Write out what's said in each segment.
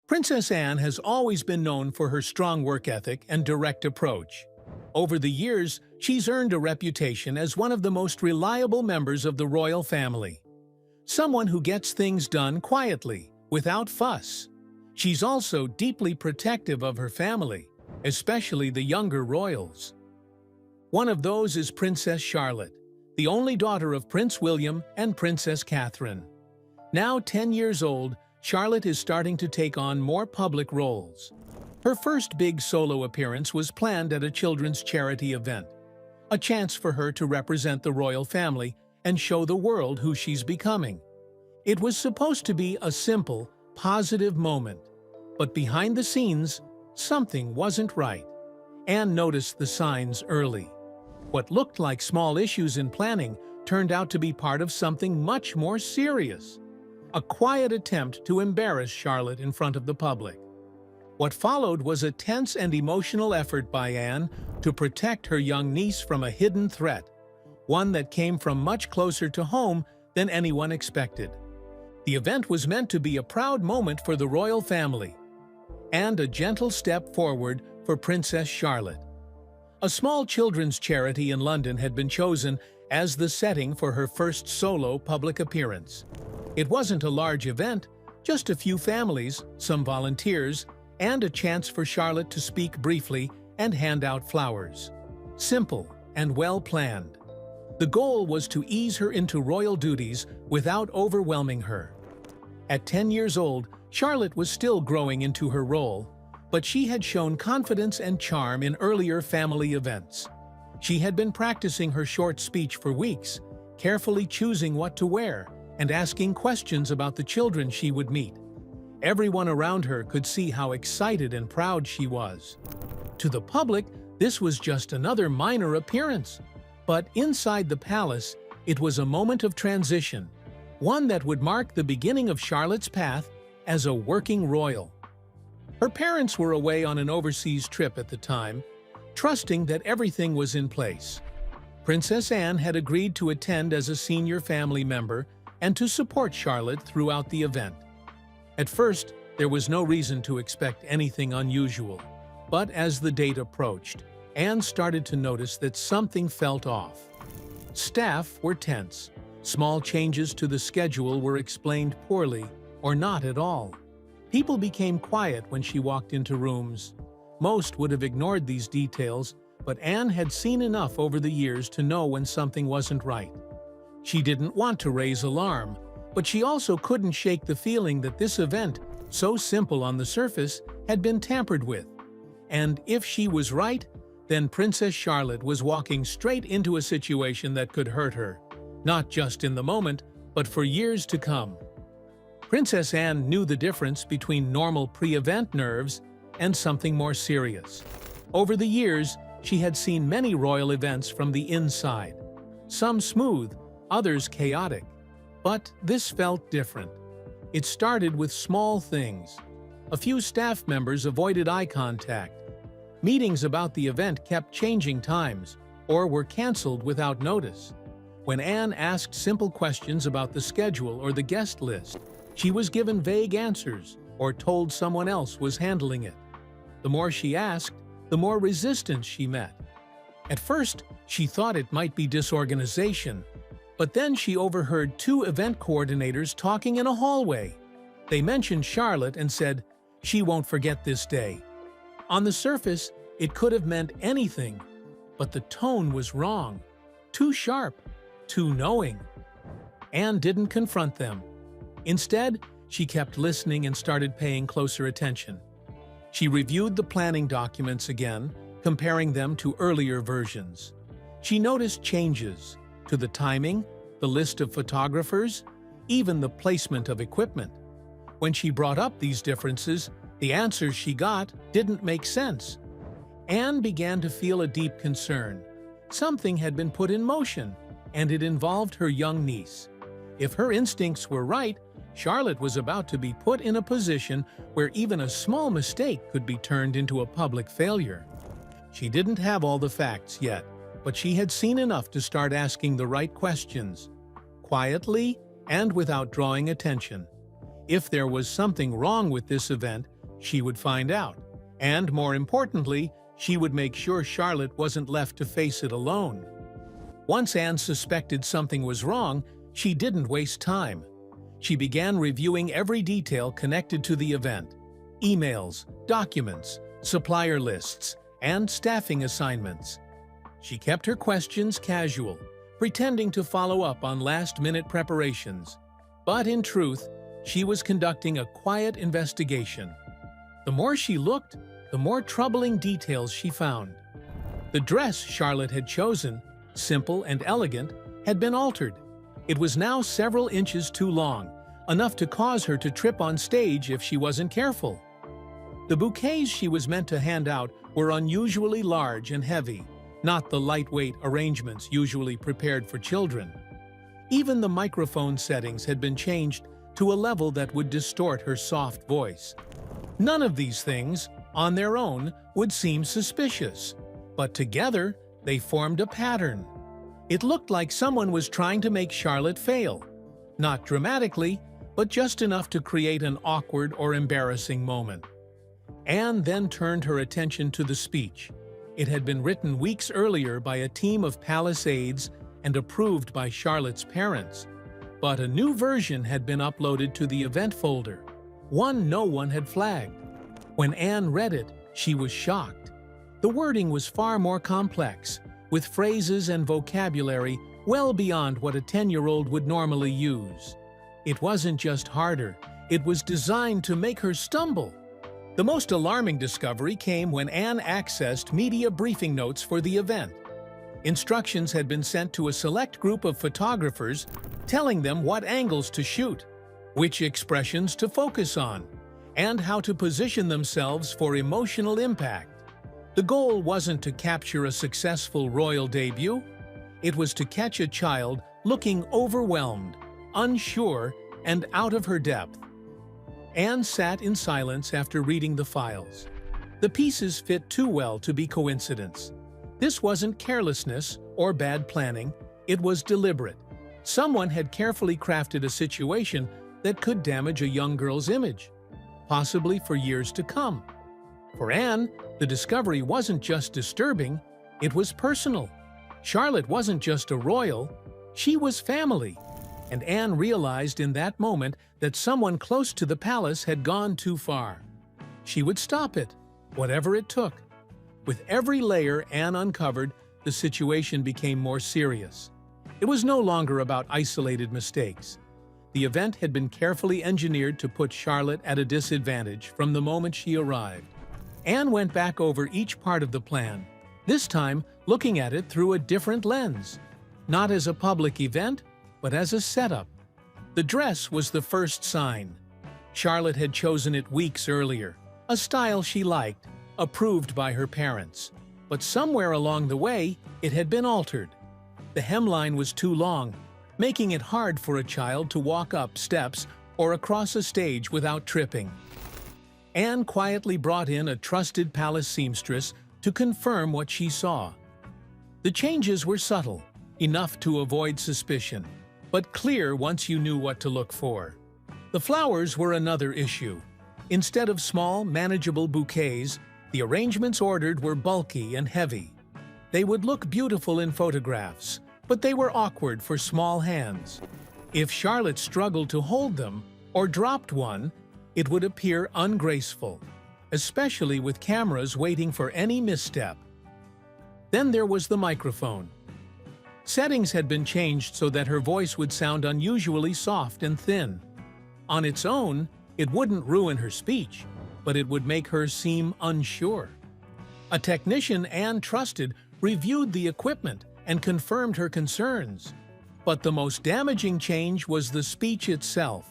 Princess Anne has always been known for her strong work ethic and direct approach. Over the years, she's earned a reputation as one of the most reliable members of the royal family. Someone who gets things done quietly, without fuss. She's also deeply protective of her family, especially the younger royals. One of those is Princess Charlotte, the only daughter of Prince William and Princess Catherine. Now 10 years old, Charlotte is starting to take on more public roles. Her first big solo appearance was planned at a children's charity event, a chance for her to represent the royal family and show the world who she's becoming. It was supposed to be a simple, positive moment, but behind the scenes, something wasn't right. Anne noticed the signs early. What looked like small issues in planning turned out to be part of something much more serious. A quiet attempt to embarrass Charlotte in front of the public. What followed was a tense and emotional effort by Anne to protect her young niece from a hidden threat, one that came from much closer to home than anyone expected. The event was meant to be a proud moment for the royal family, and a gentle step forward for Princess Charlotte. A small children's charity in London had been chosen as the setting for her first solo public appearance. It wasn't a large event, just a few families, some volunteers, and a chance for Charlotte to speak briefly and hand out flowers. Simple and well-planned. The goal was to ease her into royal duties without overwhelming her. At 10 years old, Charlotte was still growing into her role, but she had shown confidence and charm in earlier family events. She had been practicing her short speech for weeks, carefully choosing what to wear, and asking questions about the children she would meet. Everyone around her could see how excited and proud she was. To the public, this was just another minor appearance. But inside the palace, it was a moment of transition, one that would mark the beginning of Charlotte's path as a working royal. Her parents were away on an overseas trip at the time, trusting that everything was in place. Princess Anne had agreed to attend as a senior family member and to support Charlotte throughout the event. At first, there was no reason to expect anything unusual, but as the date approached, Anne started to notice that something felt off. Staff were tense. Small changes to the schedule were explained poorly or not at all. People became quiet when she walked into rooms. Most would have ignored these details, but Anne had seen enough over the years to know when something wasn't right. She didn't want to raise alarm, but she also couldn't shake the feeling that this event, so simple on the surface, had been tampered with. And if she was right, then Princess Charlotte was walking straight into a situation that could hurt her, not just in the moment, but for years to come. Princess Anne knew the difference between normal pre-event nerves and something more serious. Over the years, she had seen many royal events from the inside, some smooth, others chaotic. But this felt different. It started with small things. A few staff members avoided eye contact. Meetings about the event kept changing times, or were canceled without notice. When Anne asked simple questions about the schedule or the guest list, she was given vague answers or told someone else was handling it. The more she asked, the more resistance she met. At first, she thought it might be disorganization, but then she overheard two event coordinators talking in a hallway. They mentioned Charlotte and said, "She won't forget this day." On the surface, it could have meant anything, but the tone was wrong. Too sharp, too knowing. Anne didn't confront them. Instead, she kept listening and started paying closer attention. She reviewed the planning documents again, comparing them to earlier versions. She noticed changes to the timing, the list of photographers, even the placement of equipment. When she brought up these differences, the answers she got didn't make sense. Anne began to feel a deep concern. Something had been put in motion, and it involved her young niece. If her instincts were right, Charlotte was about to be put in a position where even a small mistake could be turned into a public failure. She didn't have all the facts yet, but she had seen enough to start asking the right questions, quietly and without drawing attention. If there was something wrong with this event, She would find out. And more importantly, she would make sure Charlotte wasn't left to face it alone. Once Anne suspected something was wrong, she didn't waste time. She began reviewing every detail connected to the event: emails, documents, supplier lists, and staffing assignments. She kept her questions casual, pretending to follow up on last-minute preparations. But in truth, she was conducting a quiet investigation. The more she looked, the more troubling details she found. The dress Charlotte had chosen, simple and elegant, had been altered. It was now several inches too long, enough to cause her to trip on stage if she wasn't careful. The bouquets she was meant to hand out were unusually large and heavy, not the lightweight arrangements usually prepared for children. Even the microphone settings had been changed to a level that would distort her soft voice. None of these things, on their own, would seem suspicious, but together they formed a pattern. It looked like someone was trying to make Charlotte fail. Not dramatically, but just enough to create an awkward or embarrassing moment. Anne then turned her attention to the speech. It had been written weeks earlier by a team of palace aides and approved by Charlotte's parents. But a new version had been uploaded to the event folder, one no one had flagged. When Anne read it, she was shocked. The wording was far more complex, with phrases and vocabulary well beyond what a 10-year-old would normally use. It wasn't just harder, it was designed to make her stumble. The most alarming discovery came when Anne accessed media briefing notes for the event. Instructions had been sent to a select group of photographers, telling them what angles to shoot, which expressions to focus on, and how to position themselves for emotional impact. The goal wasn't to capture a successful royal debut. It was to catch a child looking overwhelmed, unsure, and out of her depth. Anne sat in silence after reading the files. The pieces fit too well to be coincidence. This wasn't carelessness or bad planning, it was deliberate. Someone had carefully crafted a situation that could damage a young girl's image, possibly for years to come. For Anne, the discovery wasn't just disturbing, it was personal. Charlotte wasn't just a royal, she was family. And Anne realized in that moment that someone close to the palace had gone too far. She would stop it, whatever it took. With every layer Anne uncovered, the situation became more serious. It was no longer about isolated mistakes. The event had been carefully engineered to put Charlotte at a disadvantage from the moment she arrived. Anne went back over each part of the plan, this time looking at it through a different lens. Not as a public event, but as a setup. The dress was the first sign. Charlotte had chosen it weeks earlier, a style she liked, approved by her parents. But somewhere along the way, it had been altered. The hemline was too long, making it hard for a child to walk up steps or across a stage without tripping. Anne quietly brought in a trusted palace seamstress to confirm what she saw. The changes were subtle, enough to avoid suspicion, but clear once you knew what to look for. The flowers were another issue. Instead of small, manageable bouquets, the arrangements ordered were bulky and heavy. They would look beautiful in photographs, but they were awkward for small hands. If Charlotte struggled to hold them or dropped one, it would appear ungraceful, especially with cameras waiting for any misstep. Then there was the microphone. Settings had been changed so that her voice would sound unusually soft and thin. On its own, it wouldn't ruin her speech, but it would make her seem unsure. A technician Anne trusted reviewed the equipment and confirmed her concerns. But the most damaging change was the speech itself.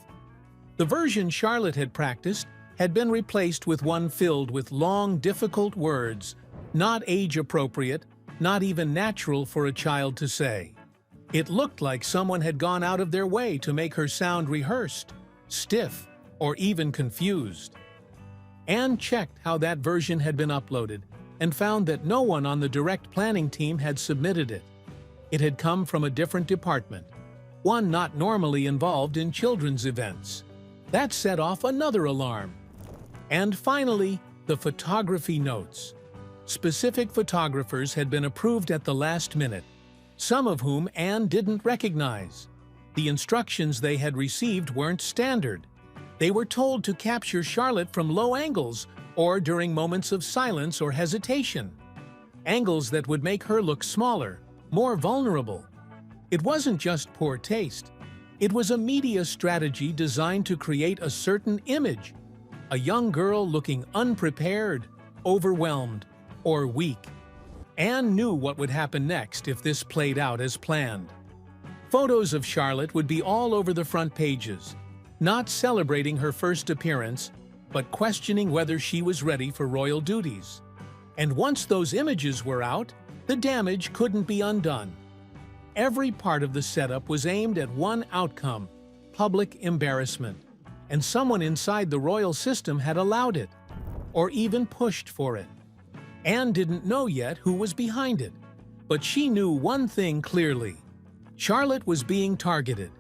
The version Charlotte had practiced had been replaced with one filled with long, difficult words, not age-appropriate, not even natural for a child to say. It looked like someone had gone out of their way to make her sound rehearsed, stiff, or even confused. Anne checked how that version had been uploaded and found that no one on the direct planning team had submitted it. It had come from a different department, one not normally involved in children's events. That set off another alarm. And finally, the photography notes. Specific photographers had been approved at the last minute, some of whom Anne didn't recognize. The instructions they had received weren't standard. They were told to capture Charlotte from low angles or during moments of silence or hesitation. Angles that would make her look smaller, more vulnerable. It wasn't just poor taste. It was a media strategy designed to create a certain image. A young girl looking unprepared, overwhelmed, or weak. Anne knew what would happen next if this played out as planned. Photos of Charlotte would be all over the front pages, not celebrating her first appearance, but questioning whether she was ready for royal duties. And once those images were out, the damage couldn't be undone. Every part of the setup was aimed at one outcome: public embarrassment. And someone inside the royal system had allowed it, or even pushed for it. Anne didn't know yet who was behind it, but she knew one thing clearly. Charlotte was being targeted,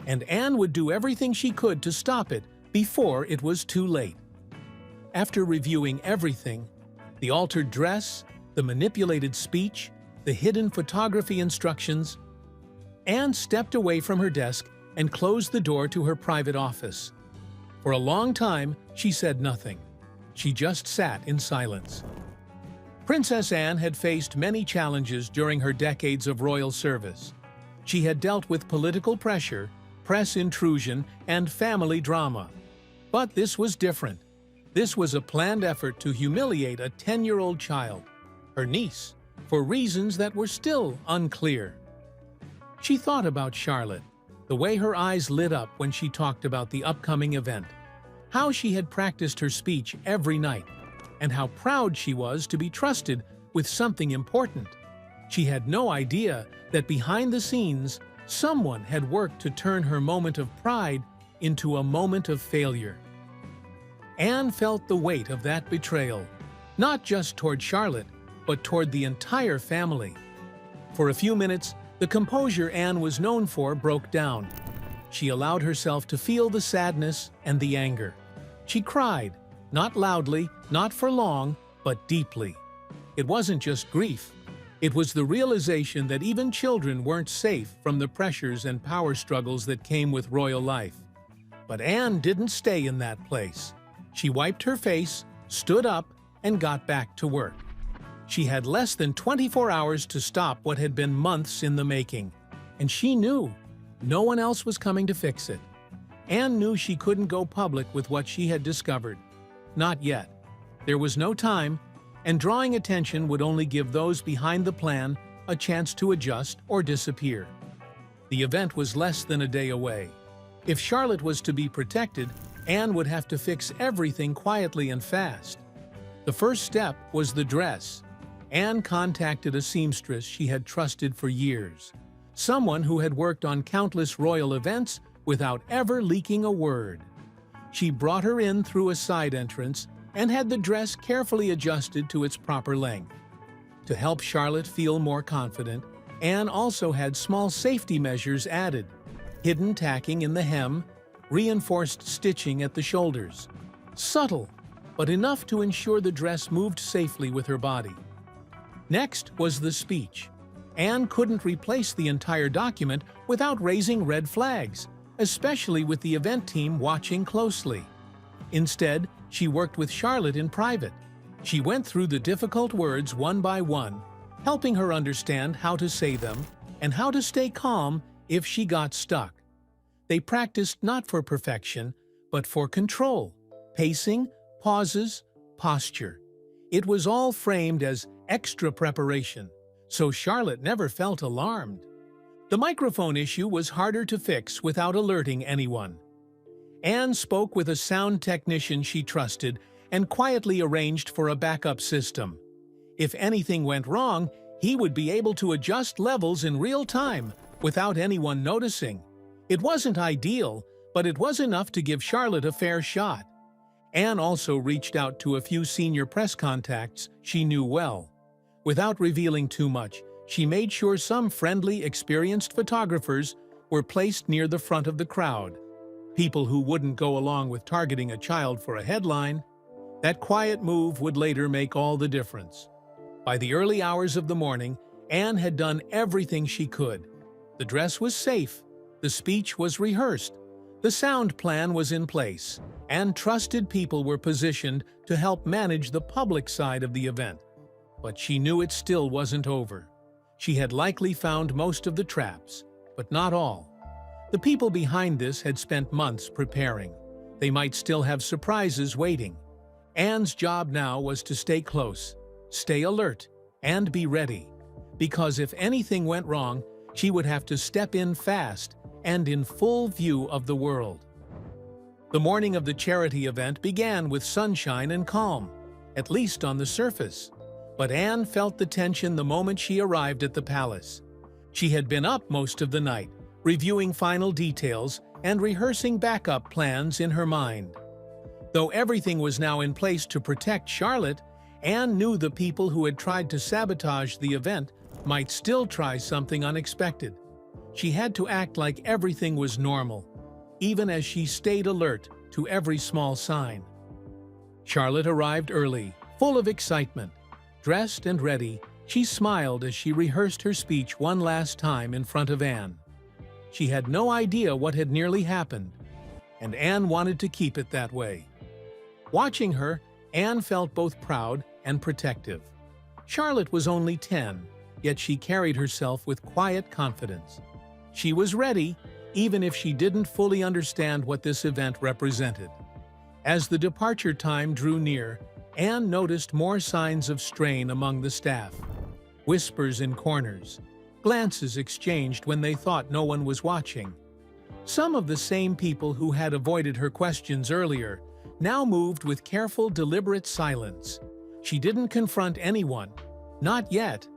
and Anne would do everything she could to stop it before it was too late. After reviewing everything, the altered dress, the manipulated speech, the hidden photography instructions, Anne stepped away from her desk and closed the door to her private office. For a long time, she said nothing. She just sat in silence. Princess Anne had faced many challenges during her decades of royal service. She had dealt with political pressure, press intrusion, and family drama. But this was different. This was a planned effort to humiliate a 10-year-old child, her niece, for reasons that were still unclear. She thought about Charlotte, the way her eyes lit up when she talked about the upcoming event, how she had practiced her speech every night, and how proud she was to be trusted with something important. She had no idea that behind the scenes, someone had worked to turn her moment of pride into a moment of failure. Anne felt the weight of that betrayal, not just toward Charlotte, but toward the entire family. For a few minutes, the composure Anne was known for broke down. She allowed herself to feel the sadness and the anger. She cried, not loudly, not for long, but deeply. It wasn't just grief. It was the realization that even children weren't safe from the pressures and power struggles that came with royal life. But Anne didn't stay in that place. She wiped her face, stood up, and got back to work. She had less than 24 hours to stop what had been months in the making, and she knew no one else was coming to fix it. Anne knew she couldn't go public with what she had discovered. Not yet. There was no time, and drawing attention would only give those behind the plan a chance to adjust or disappear. The event was less than a day away. If Charlotte was to be protected, Anne would have to fix everything quietly and fast. The first step was the dress. Anne contacted a seamstress she had trusted for years, someone who had worked on countless royal events without ever leaking a word. She brought her in through a side entrance and had the dress carefully adjusted to its proper length. To help Charlotte feel more confident, Anne also had small safety measures added: hidden tacking in the hem, reinforced stitching at the shoulders. Subtle, but enough to ensure the dress moved safely with her body. Next was the speech. Anne couldn't replace the entire document without raising red flags, especially with the event team watching closely. Instead, she worked with Charlotte in private. She went through the difficult words one by one, helping her understand how to say them and how to stay calm if she got stuck. They practiced not for perfection, but for control, pacing, pauses, posture. It was all framed as extra preparation, so Charlotte never felt alarmed. The microphone issue was harder to fix without alerting anyone. Anne spoke with a sound technician she trusted and quietly arranged for a backup system. If anything went wrong, he would be able to adjust levels in real time without anyone noticing. It wasn't ideal, but it was enough to give Charlotte a fair shot. Anne also reached out to a few senior press contacts she knew well. Without revealing too much, she made sure some friendly, experienced photographers were placed near the front of the crowd. People who wouldn't go along with targeting a child for a headline. That quiet move would later make all the difference. By the early hours of the morning, Anne had done everything she could. The dress was safe, the speech was rehearsed, the sound plan was in place, and trusted people were positioned to help manage the public side of the event. But she knew it still wasn't over. She had likely found most of the traps, but not all. The people behind this had spent months preparing. They might still have surprises waiting. Anne's job now was to stay close, stay alert, and be ready. Because if anything went wrong, she would have to step in fast and in full view of the world. The morning of the charity event began with sunshine and calm, at least on the surface. But Anne felt the tension the moment she arrived at the palace. She had been up most of the night, reviewing final details and rehearsing backup plans in her mind. Though everything was now in place to protect Charlotte, Anne knew the people who had tried to sabotage the event might still try something unexpected. She had to act like everything was normal, even as she stayed alert to every small sign. Charlotte arrived early, full of excitement. Dressed and ready, she smiled as she rehearsed her speech one last time in front of Anne. She had no idea what had nearly happened, and Anne wanted to keep it that way. Watching her, Anne felt both proud and protective. Charlotte was only 10, yet she carried herself with quiet confidence. She was ready, even if she didn't fully understand what this event represented. As the departure time drew near, Anne noticed more signs of strain among the staff. Whispers in corners, glances exchanged when they thought no one was watching. Some of the same people who had avoided her questions earlier now moved with careful, deliberate silence. She didn't confront anyone, not yet,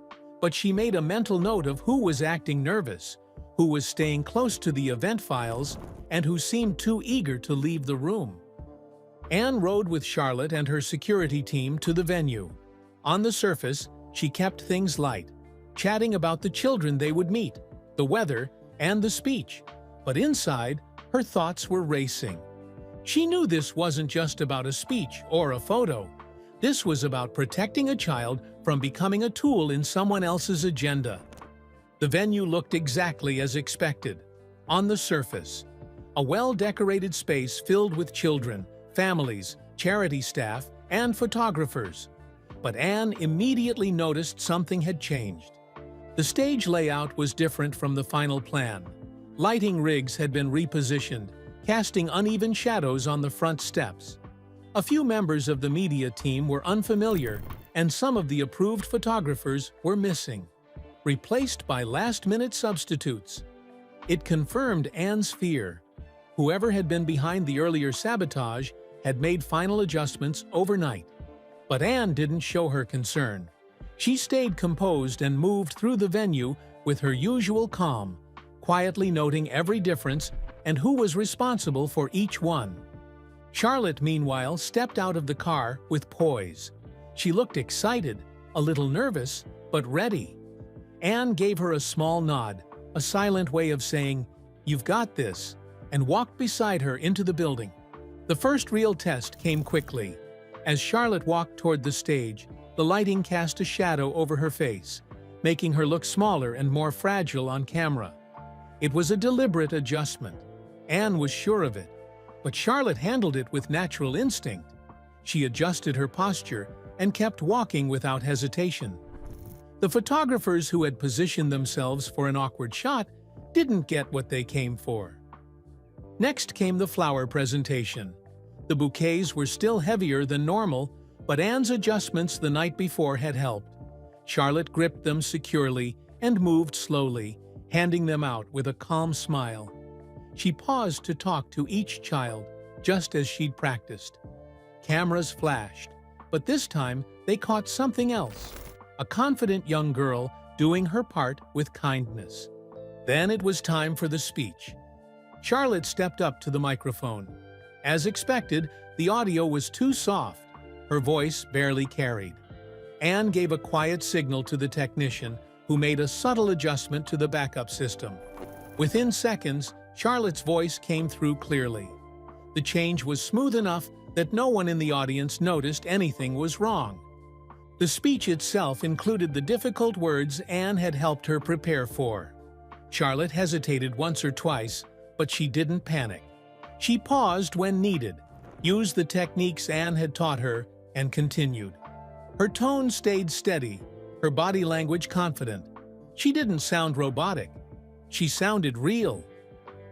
but she made a mental note of who was acting nervous, who was staying close to the event files, and who seemed too eager to leave the room. Anne rode with Charlotte and her security team to the venue. On the surface, she kept things light, chatting about the children they would meet, the weather, and the speech. But inside, her thoughts were racing. She knew this wasn't just about a speech or a photo. This was about protecting a child from becoming a tool in someone else's agenda. The venue looked exactly as expected. On the surface, a well-decorated space filled with children, families, charity staff, and photographers. But Anne immediately noticed something had changed. The stage layout was different from the final plan. Lighting rigs had been repositioned, casting uneven shadows on the front steps. A few members of the media team were unfamiliar, and some of the approved photographers were missing, replaced by last-minute substitutes. It confirmed Anne's fear. Whoever had been behind the earlier sabotage had made final adjustments overnight. But Anne didn't show her concern. She stayed composed and moved through the venue with her usual calm, quietly noting every difference and who was responsible for each one. Charlotte, meanwhile, stepped out of the car with poise. She looked excited, a little nervous, but ready. Anne gave her a small nod, a silent way of saying, "You've got this," and walked beside her into the building. The first real test came quickly. As Charlotte walked toward the stage, the lighting cast a shadow over her face, making her look smaller and more fragile on camera. It was a deliberate adjustment. Anne was sure of it, but Charlotte handled it with natural instinct. She adjusted her posture and kept walking without hesitation. The photographers who had positioned themselves for an awkward shot didn't get what they came for. Next came the flower presentation. The bouquets were still heavier than normal, but Anne's adjustments the night before had helped. Charlotte gripped them securely and moved slowly, handing them out with a calm smile. She paused to talk to each child, just as she'd practiced. Cameras flashed, but this time they caught something else. A confident young girl doing her part with kindness. Then it was time for the speech. Charlotte stepped up to the microphone. As expected, the audio was too soft. Her voice barely carried. Anne gave a quiet signal to the technician, who made a subtle adjustment to the backup system. Within seconds, Charlotte's voice came through clearly. The change was smooth enough that no one in the audience noticed anything was wrong. The speech itself included the difficult words Anne had helped her prepare for. Charlotte hesitated once or twice, but she didn't panic. She paused when needed, used the techniques Anne had taught her, and continued. Her tone stayed steady, her body language confident. She didn't sound robotic. She sounded real.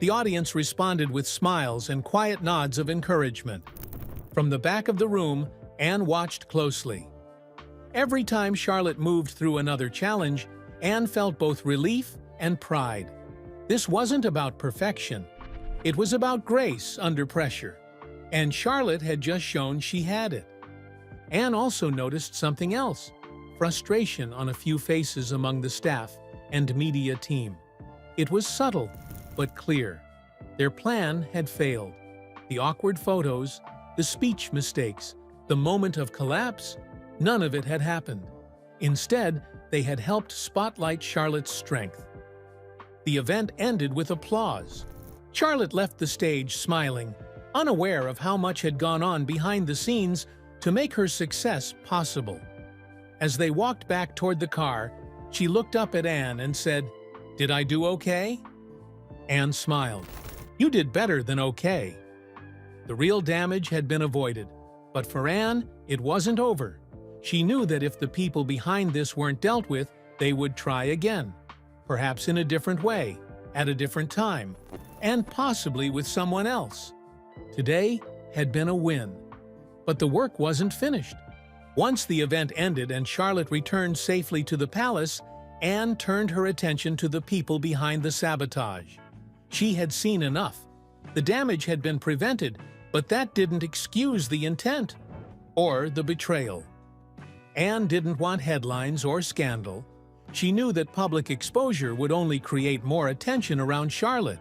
The audience responded with smiles and quiet nods of encouragement. From the back of the room, Anne watched closely. Every time Charlotte moved through another challenge, Anne felt both relief and pride. This wasn't about perfection. It was about grace under pressure. And Charlotte had just shown she had it. Anne also noticed something else: frustration on a few faces among the staff and media team. It was subtle, but clear. Their plan had failed. The awkward photos, the speech mistakes, the moment of collapse, none of it had happened. Instead, they had helped spotlight Charlotte's strength. The event ended with applause. Charlotte left the stage smiling, unaware of how much had gone on behind the scenes to make her success possible. As they walked back toward the car, she looked up at Anne and said, "Did I do okay?" Anne smiled. "You did better than okay." The real damage had been avoided, but for Anne, it wasn't over. She knew that if the people behind this weren't dealt with, they would try again, perhaps in a different way, at a different time, and possibly with someone else. Today had been a win. But the work wasn't finished. Once the event ended and Charlotte returned safely to the palace, Anne turned her attention to the people behind the sabotage. She had seen enough. The damage had been prevented, but that didn't excuse the intent or the betrayal. Anne didn't want headlines or scandal. She knew that public exposure would only create more attention around Charlotte,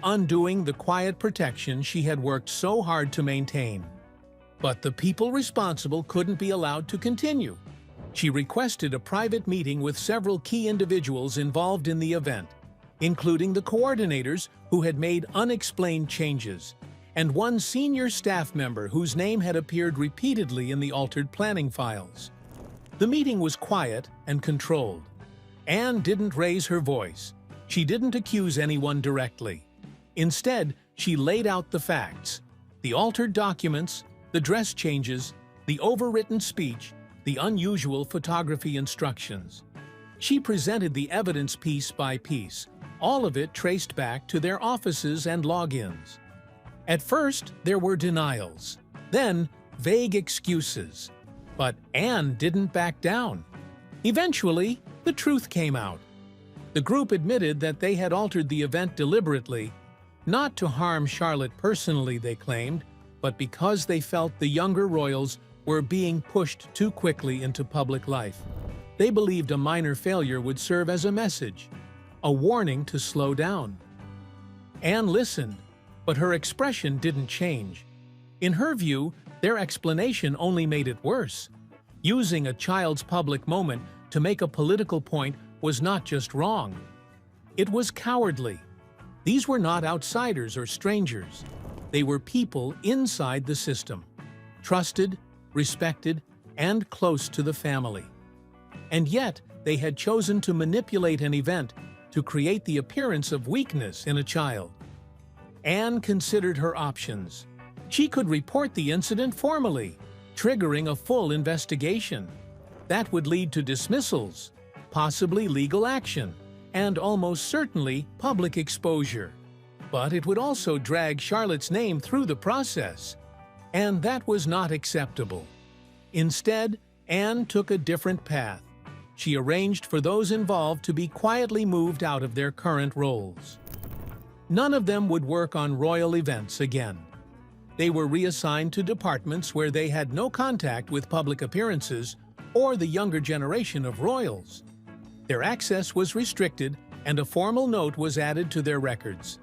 undoing the quiet protection she had worked so hard to maintain. But the people responsible couldn't be allowed to continue. She requested a private meeting with several key individuals involved in the event, including the coordinators who had made unexplained changes, and one senior staff member whose name had appeared repeatedly in the altered planning files. The meeting was quiet and controlled. Anne didn't raise her voice. She didn't accuse anyone directly. Instead, she laid out the facts: the altered documents, the dress changes, the overwritten speech, the unusual photography instructions. She presented the evidence piece by piece, all of it traced back to their offices and logins. At first, there were denials, then vague excuses. But Anne didn't back down. Eventually, the truth came out. The group admitted that they had altered the event deliberately, not to harm Charlotte personally, they claimed, but because they felt the younger royals were being pushed too quickly into public life. They believed a minor failure would serve as a message, a warning to slow down. Anne listened, but her expression didn't change. In her view, their explanation only made it worse. Using a child's public moment to make a political point was not just wrong. It was cowardly. These were not outsiders or strangers. They were people inside the system, trusted, respected, and close to the family. And yet, they had chosen to manipulate an event to create the appearance of weakness in a child. Anne considered her options. She could report the incident formally, triggering a full investigation. That would lead to dismissals, possibly legal action, and almost certainly public exposure. But it would also drag Charlotte's name through the process, and that was not acceptable. Instead, Anne took a different path. She arranged for those involved to be quietly moved out of their current roles. None of them would work on royal events again. They were reassigned to departments where they had no contact with public appearances or the younger generation of royals. Their access was restricted, and a formal note was added to their records.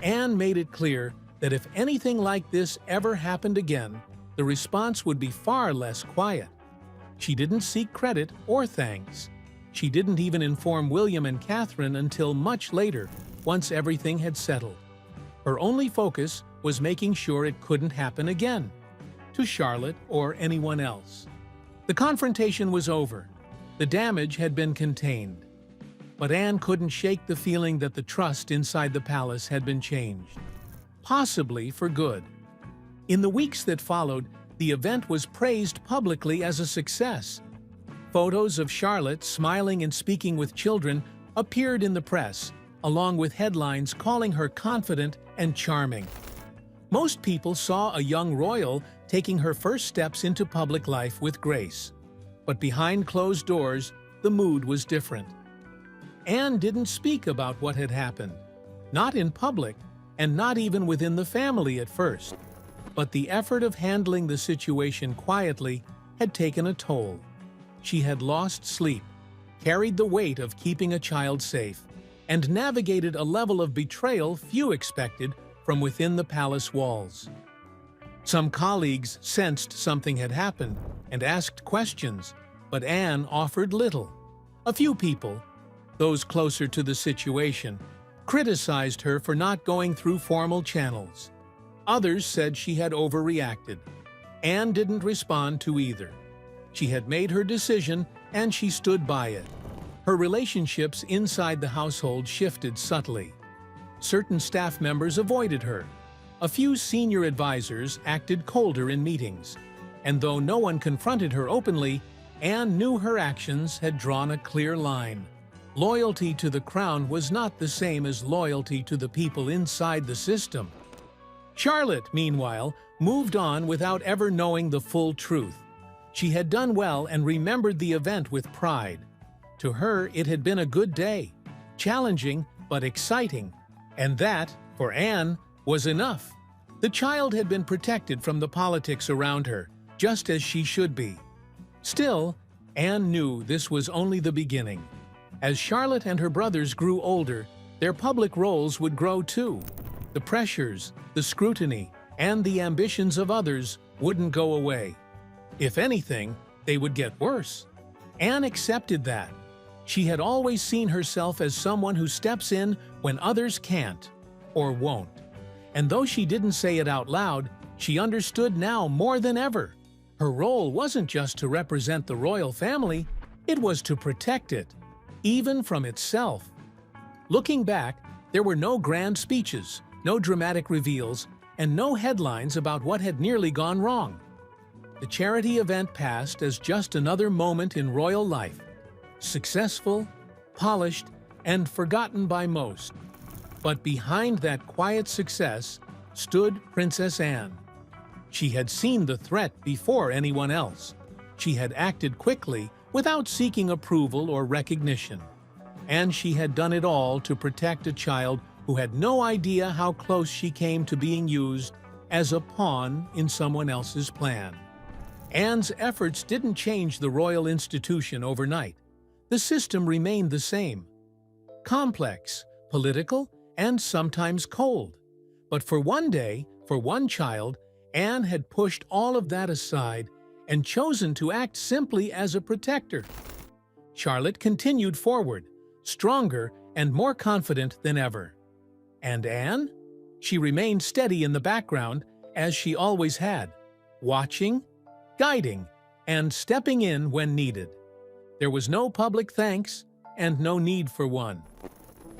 Anne made it clear that if anything like this ever happened again, the response would be far less quiet. She didn't seek credit or thanks. She didn't even inform William and Catherine until much later, once everything had settled. Her only focus was making sure it couldn't happen again. to Charlotte or anyone else. The confrontation was over. The damage had been contained. But Anne couldn't shake the feeling that the trust inside the palace had been changed, possibly for good. In the weeks that followed, the event was praised publicly as a success. Photos of Charlotte smiling and speaking with children appeared in the press, along with headlines calling her confident and charming. Most people saw a young royal taking her first steps into public life with grace. But behind closed doors, the mood was different. Anne didn't speak about what had happened, not in public, and not even within the family at first. But the effort of handling the situation quietly had taken a toll. She had lost sleep, carried the weight of keeping a child safe, and navigated a level of betrayal few expected from within the palace walls. Some colleagues sensed something had happened and asked questions, but Anne offered little. A few people, those closer to the situation, criticized her for not going through formal channels. Others said she had overreacted. Anne didn't respond to either. She had made her decision and she stood by it. Her relationships inside the household shifted subtly. Certain staff members avoided her. A few senior advisors acted colder in meetings. And though no one confronted her openly, Anne knew her actions had drawn a clear line. Loyalty to the crown was not the same as loyalty to the people inside the system. Charlotte, meanwhile, moved on without ever knowing the full truth. She had done well and remembered the event with pride. To her, it had been a good day, challenging but exciting. And that, for Anne, was enough. The child had been protected from the politics around her, just as she should be. Still, Anne knew this was only the beginning. As Charlotte and her brothers grew older, their public roles would grow too. The pressures, the scrutiny, and the ambitions of others wouldn't go away. If anything, they would get worse. Anne accepted that. She had always seen herself as someone who steps in when others can't or won't. And though she didn't say it out loud, she understood now more than ever. Her role wasn't just to represent the royal family, it was to protect it, even from itself. Looking back, there were no grand speeches, no dramatic reveals, and no headlines about what had nearly gone wrong. The charity event passed as just another moment in royal life, successful, polished, and forgotten by most. But behind that quiet success stood Princess Anne. She had seen the threat before anyone else. She had acted quickly without seeking approval or recognition. And she had done it all to protect a child who had no idea how close she came to being used as a pawn in someone else's plan. Anne's efforts didn't change the royal institution overnight. The system remained the same. Complex, political, and sometimes cold. But for one day, for one child, Anne had pushed all of that aside and chosen to act simply as a protector. Charlotte continued forward, stronger and more confident than ever. And Anne? She remained steady in the background, as she always had, watching, guiding, and stepping in when needed. There was no public thanks and no need for one.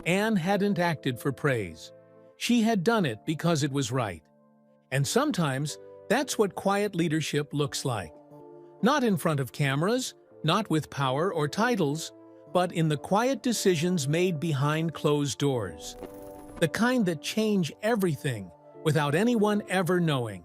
Anne hadn't acted for praise. She had done it because it was right. And sometimes, that's what quiet leadership looks like. Not in front of cameras, not with power or titles, but in the quiet decisions made behind closed doors. The kind that change everything without anyone ever knowing.